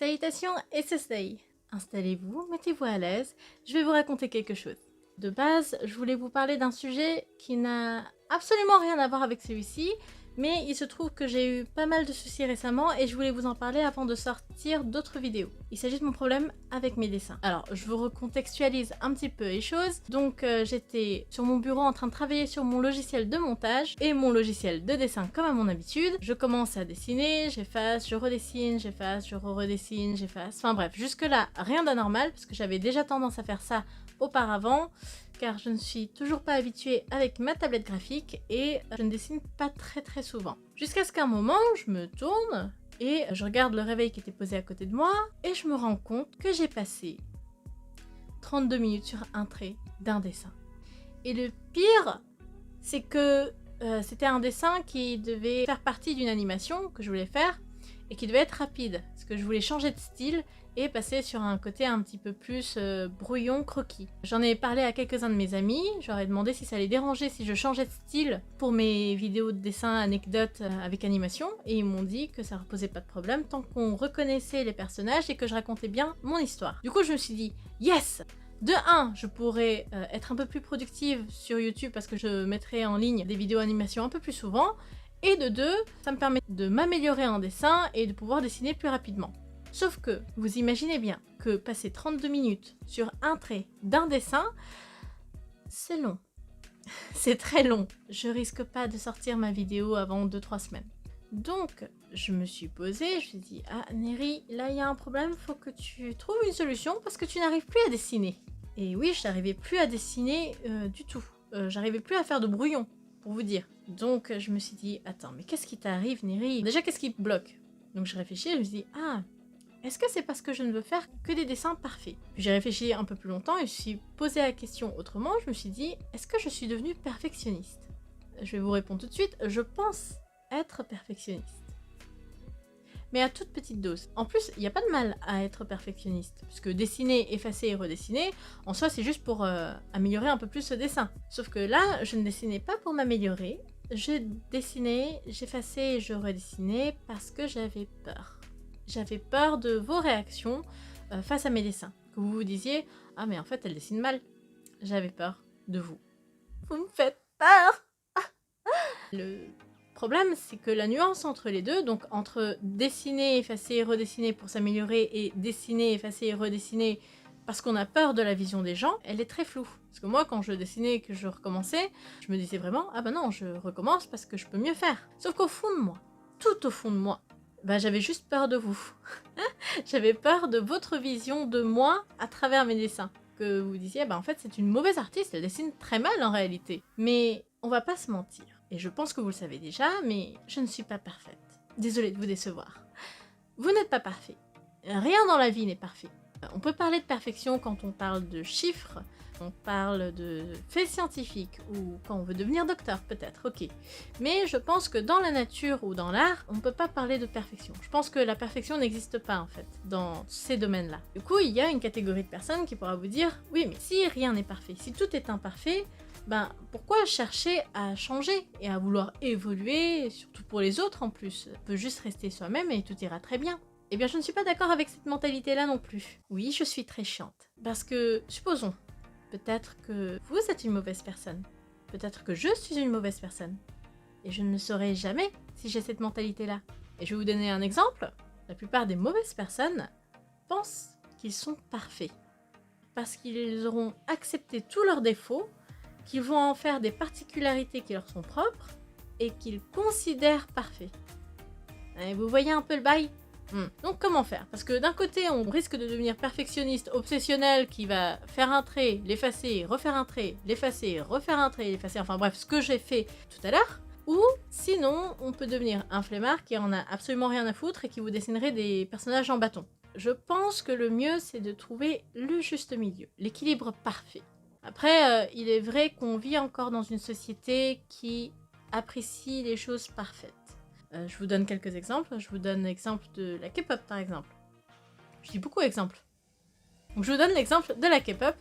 Salutations SSDI. Installez-vous, mettez-vous à l'aise, je vais vous raconter quelque chose. De base, je voulais vous parler d'un sujet qui n'a absolument rien à voir avec celui-ci, mais il se trouve que j'ai eu pas mal de soucis récemment et je voulais vous en parler avant de sortir d'autres vidéos. Il s'agit de mon problème avec mes dessins. Alors, je vous recontextualise un petit peu les choses. Donc, j'étais sur mon bureau en train de travailler sur mon logiciel de montage et mon logiciel de dessin comme à mon habitude. Je commence à dessiner, j'efface, je redessine, j'efface, je redessine, j'efface. Enfin bref, jusque-là, rien d'anormal parce que j'avais déjà tendance à faire ça auparavant, car je ne suis toujours pas habituée avec ma tablette graphique et je ne dessine pas très souvent. Jusqu'à ce qu'un moment, je me tourne et je regarde le réveil qui était posé à côté de moi et je me rends compte que j'ai passé 32 minutes sur un trait d'un dessin. Et le pire, c'est que c'était un dessin qui devait faire partie d'une animation que je voulais faire et qui devait être rapide, parce que je voulais changer de style et passer sur un côté un petit peu plus brouillon, croquis. J'en ai parlé à quelques-uns de mes amis, je leur ai demandé si ça allait déranger si je changeais de style pour mes vidéos de dessin anecdotes avec animation, et ils m'ont dit que ça ne posait pas de problème tant qu'on reconnaissait les personnages et que je racontais bien mon histoire. Du coup, je me suis dit, yes! De 1, je pourrais être un peu plus productive sur YouTube parce que je mettrai en ligne des vidéos animation un peu plus souvent, et de 2, ça me permet de m'améliorer en dessin et de pouvoir dessiner plus rapidement. Sauf que, vous imaginez bien que passer 32 minutes sur un trait d'un dessin, c'est long. C'est très long. Je risque pas de sortir ma vidéo avant 2-3 semaines. Donc, je me suis posée, je me suis dit, ah Neri, là il y a un problème, faut que tu trouves une solution parce que tu n'arrives plus à dessiner. Et oui, je n'arrivais plus à dessiner du tout. J'arrivais plus à faire de brouillon, pour vous dire. Donc, je me suis dit, attends, mais qu'est-ce qui t'arrive, Neri? Déjà, qu'est-ce qui te bloque? Donc, je réfléchis, je me suis dit, ah, est-ce que c'est parce que je ne veux faire que des dessins parfaits? Puis j'ai réfléchi un peu plus longtemps et je me suis posé la question autrement. Je me suis dit, est-ce que je suis devenue perfectionniste? Je vais vous répondre tout de suite, je pense être perfectionniste. Mais à toute petite dose. En plus, il n'y a pas de mal à être perfectionniste, puisque dessiner, effacer et redessiner, en soi c'est juste pour améliorer un peu plus ce dessin. Sauf que là, je ne dessinais pas pour m'améliorer, je dessinais, j'effaçais et je redessinais parce que j'avais peur. J'avais peur de vos réactions face à mes dessins. Que vous vous disiez, ah mais en fait elle dessine mal. J'avais peur de vous. Vous me faites peur. Le problème, c'est que la nuance entre les deux, donc entre dessiner, effacer, redessiner pour s'améliorer et dessiner, effacer et redessiner parce qu'on a peur de la vision des gens, elle est très floue. Parce que moi, quand je dessinais et que je recommençais, je me disais vraiment, ah bah non, je recommence parce que je peux mieux faire. Sauf qu'au fond de moi, tout au fond de moi, bah, j'avais juste peur de vous. J'avais peur de votre vision de moi à travers mes dessins. Que vous disiez, bah en fait c'est une mauvaise artiste, elle dessine très mal en réalité. Mais on va pas se mentir. Et je pense que vous le savez déjà, mais je ne suis pas parfaite. Désolée de vous décevoir. Vous n'êtes pas parfait. Rien dans la vie n'est parfait. On peut parler de perfection quand on parle de chiffres, on parle de faits scientifiques, ou quand on veut devenir docteur peut-être, ok. Mais je pense que dans la nature ou dans l'art, on ne peut pas parler de perfection. Je pense que la perfection n'existe pas en fait, dans ces domaines-là. Du coup, il y a une catégorie de personnes qui pourra vous dire, oui mais si rien n'est parfait, si tout est imparfait, ben pourquoi chercher à changer et à vouloir évoluer, surtout pour les autres en plus? On peut juste rester soi-même et tout ira très bien. Eh bien je ne suis pas d'accord avec cette mentalité-là non plus. Oui, je suis très chiante. Parce que, supposons, peut-être que vous êtes une mauvaise personne. Peut-être que je suis une mauvaise personne. Et je ne le saurai jamais si j'ai cette mentalité-là. Et je vais vous donner un exemple. La plupart des mauvaises personnes pensent qu'ils sont parfaits. Parce qu'ils auront accepté tous leurs défauts, qu'ils vont en faire des particularités qui leur sont propres, et qu'ils considèrent parfaits. Et vous voyez un peu le bail ? Donc comment faire? Parce que d'un côté on risque de devenir perfectionniste, obsessionnel, qui va faire un trait, l'effacer, refaire un trait, l'effacer, refaire un trait, l'effacer, enfin bref, ce que j'ai fait tout à l'heure. Ou sinon on peut devenir un flemmard qui en a absolument rien à foutre et qui vous dessinerait des personnages en bâton. Je pense que le mieux c'est de trouver le juste milieu, l'équilibre parfait. Après, il est vrai qu'on vit encore dans une société qui apprécie les choses parfaites. Je vous donne quelques exemples. Je vous donne l'exemple de la K-pop par exemple. Je dis beaucoup d'exemples. Donc je vous donne l'exemple de la K-pop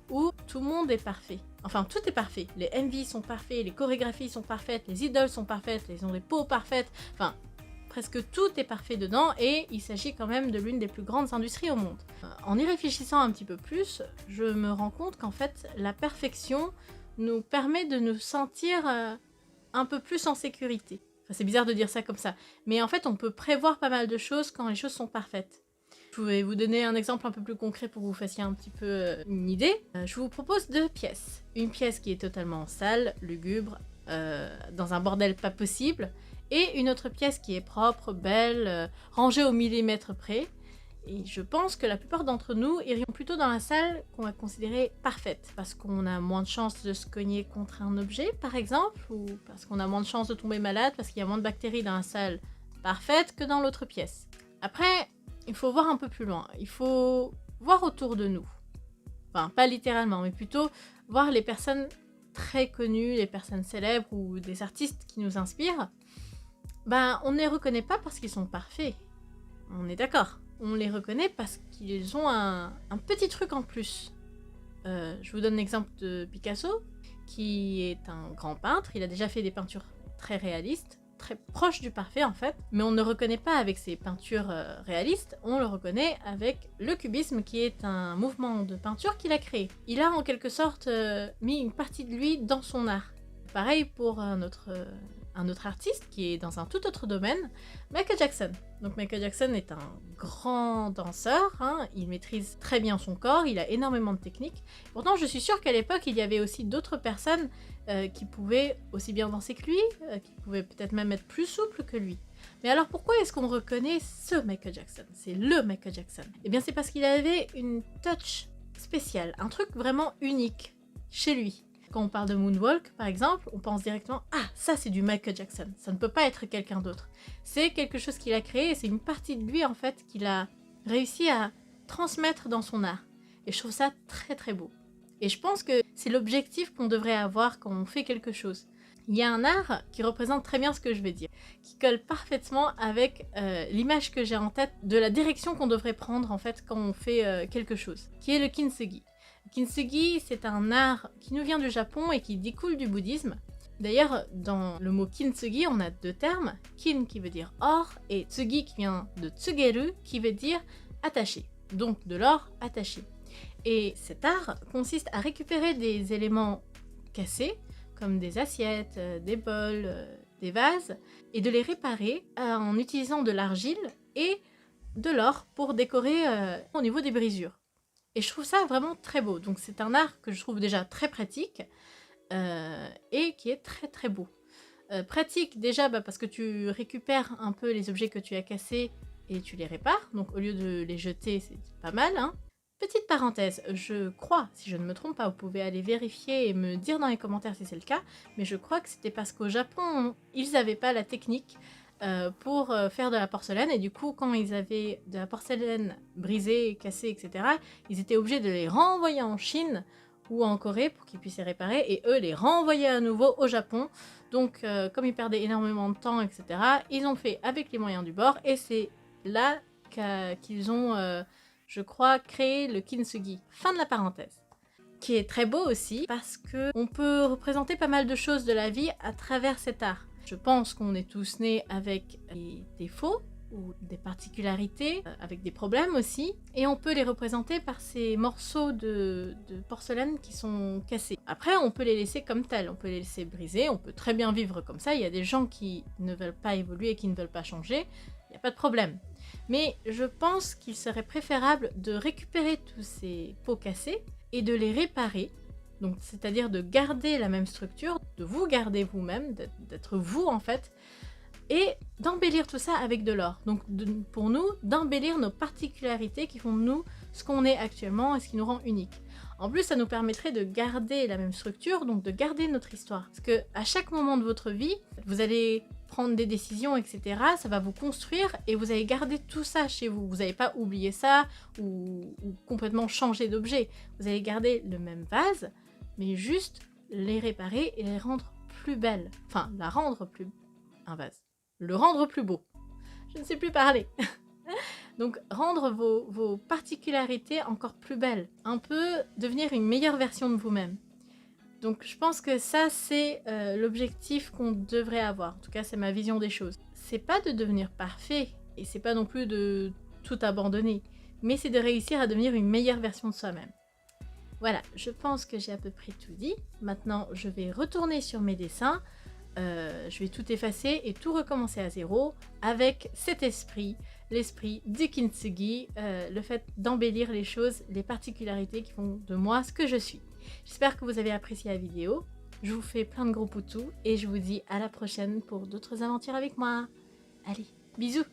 où tout le monde est parfait. Enfin, tout est parfait. Les MV sont parfaits, les chorégraphies sont parfaites, les idoles sont parfaites, ils ont des peaux parfaites. Enfin, presque tout est parfait dedans et il s'agit quand même de l'une des plus grandes industries au monde. En y réfléchissant un petit peu plus, je me rends compte qu'en fait la perfection nous permet de nous sentir un peu plus en sécurité. Enfin, c'est bizarre de dire ça comme ça, mais en fait on peut prévoir pas mal de choses quand les choses sont parfaites. Je vais vous donner un exemple un peu plus concret pour que vous fassiez un petit peu une idée. Je vous propose 2 pièces. Une pièce qui est totalement sale, lugubre, dans un bordel pas possible, et une autre pièce qui est propre, belle, rangée au millimètre près. Et je pense que la plupart d'entre nous irions plutôt dans la salle qu'on va considérer parfaite, parce qu'on a moins de chances de se cogner contre un objet, par exemple, ou parce qu'on a moins de chances de tomber malade, parce qu'il y a moins de bactéries dans la salle parfaite que dans l'autre pièce. Après, il faut voir un peu plus loin. Il faut voir autour de nous. Enfin, pas littéralement, mais plutôt voir les personnes très connues, les personnes célèbres ou des artistes qui nous inspirent. On ne les reconnaît pas parce qu'ils sont parfaits. On est d'accord. On les reconnaît parce qu'ils ont un petit truc en plus. Je vous donne l'exemple de Picasso, qui est un grand peintre. Il a déjà fait des peintures très réalistes, très proches du parfait en fait, mais on ne le reconnaît pas avec ses peintures réalistes, on le reconnaît avec le cubisme qui est un mouvement de peinture qu'il a créé. Il a en quelque sorte mis une partie de lui dans son art. Pareil pour un autre artiste qui est dans un tout autre domaine, Michael Jackson. Donc Michael Jackson est un grand danseur, il maîtrise très bien son corps, il a énormément de techniques. Pourtant je suis sûre qu'à l'époque il y avait aussi d'autres personnes qui pouvaient aussi bien danser que lui, qui pouvaient peut-être même être plus souples que lui. Mais alors pourquoi est-ce qu'on reconnaît ce Michael Jackson? C'est le Michael Jackson. Eh bien c'est parce qu'il avait une touch spéciale, un truc vraiment unique chez lui. Quand on parle de moonwalk, par exemple, on pense directement « Ah, ça c'est du Michael Jackson, ça ne peut pas être quelqu'un d'autre. » C'est quelque chose qu'il a créé et c'est une partie de lui en fait qu'il a réussi à transmettre dans son art. Et je trouve ça très très beau. Et je pense que c'est l'objectif qu'on devrait avoir quand on fait quelque chose. Il y a un art qui représente très bien ce que je vais dire, qui colle parfaitement avec l'image que j'ai en tête de la direction qu'on devrait prendre en fait quand on fait quelque chose, qui est le kintsugi. Le kintsugi, c'est un art qui nous vient du Japon et qui découle du bouddhisme. D'ailleurs, dans le mot kintsugi, on a 2 termes, kin qui veut dire or et tsugi qui vient de tsugeru qui veut dire attaché, donc de l'or attaché. Et cet art consiste à récupérer des éléments cassés, comme des assiettes, des bols, des vases, et de les réparer en utilisant de l'argile et de l'or pour décorer au niveau des brisures. Et je trouve ça vraiment très beau. Donc c'est un art que je trouve déjà très pratique et qui est très très beau. Pratique déjà parce que tu récupères un peu les objets que tu as cassés et tu les répares. Donc au lieu de les jeter, c'est pas mal. Petite parenthèse, je crois, si je ne me trompe pas, vous pouvez aller vérifier et me dire dans les commentaires si c'est le cas, mais je crois que c'était parce qu'au Japon, ils n'avaient pas la technique pour faire de la porcelaine, et du coup quand ils avaient de la porcelaine brisée, cassée, etc., ils étaient obligés de les renvoyer en Chine ou en Corée pour qu'ils puissent les réparer, et eux les renvoyaient à nouveau au Japon. Donc comme ils perdaient énormément de temps, etc., ils ont fait avec les moyens du bord, et c'est là qu'ils ont, je crois, créé le kintsugi. Fin de la parenthèse. Qui est très beau aussi, parce qu'on peut représenter pas mal de choses de la vie à travers cet art. Je pense qu'on est tous nés avec des défauts ou des particularités, avec des problèmes aussi, et on peut les représenter par ces morceaux de porcelaine qui sont cassés. Après, on peut les laisser comme tels, on peut les laisser briser, on peut très bien vivre comme ça. Il y a des gens qui ne veulent pas évoluer et qui ne veulent pas changer, il n'y a pas de problème. Mais je pense qu'il serait préférable de récupérer tous ces pots cassés et de les réparer. Donc, c'est-à-dire de garder la même structure, de vous garder vous-même, d'être vous en fait, et d'embellir tout ça avec de l'or. Donc pour nous, d'embellir nos particularités qui font de nous ce qu'on est actuellement et ce qui nous rend unique. En plus, ça nous permettrait de garder la même structure, donc de garder notre histoire. Parce que à chaque moment de votre vie, vous allez prendre des décisions, etc. Ça va vous construire et vous allez garder tout ça chez vous. Vous n'allez pas oublier ça ou complètement changer d'objet. Vous allez garder le même vase, mais juste les réparer et les rendre plus belles. Enfin, la rendre plus... un vase. Le rendre plus beau. Je ne sais plus parler. Donc, rendre vos particularités encore plus belles. Un peu devenir une meilleure version de vous-même. Donc, je pense que ça, c'est l'objectif qu'on devrait avoir. En tout cas, c'est ma vision des choses. c'est pas de devenir parfait, et c'est pas non plus de tout abandonner, mais c'est de réussir à devenir une meilleure version de soi-même. Voilà, je pense que j'ai à peu près tout dit. Maintenant, je vais retourner sur mes dessins, je vais tout effacer et tout recommencer à zéro avec cet esprit, l'esprit du kintsugi, le fait d'embellir les choses, les particularités qui font de moi ce que je suis. J'espère que vous avez apprécié la vidéo. Je vous fais plein de gros poutous et je vous dis à la prochaine pour d'autres aventures avec moi. Allez, bisous!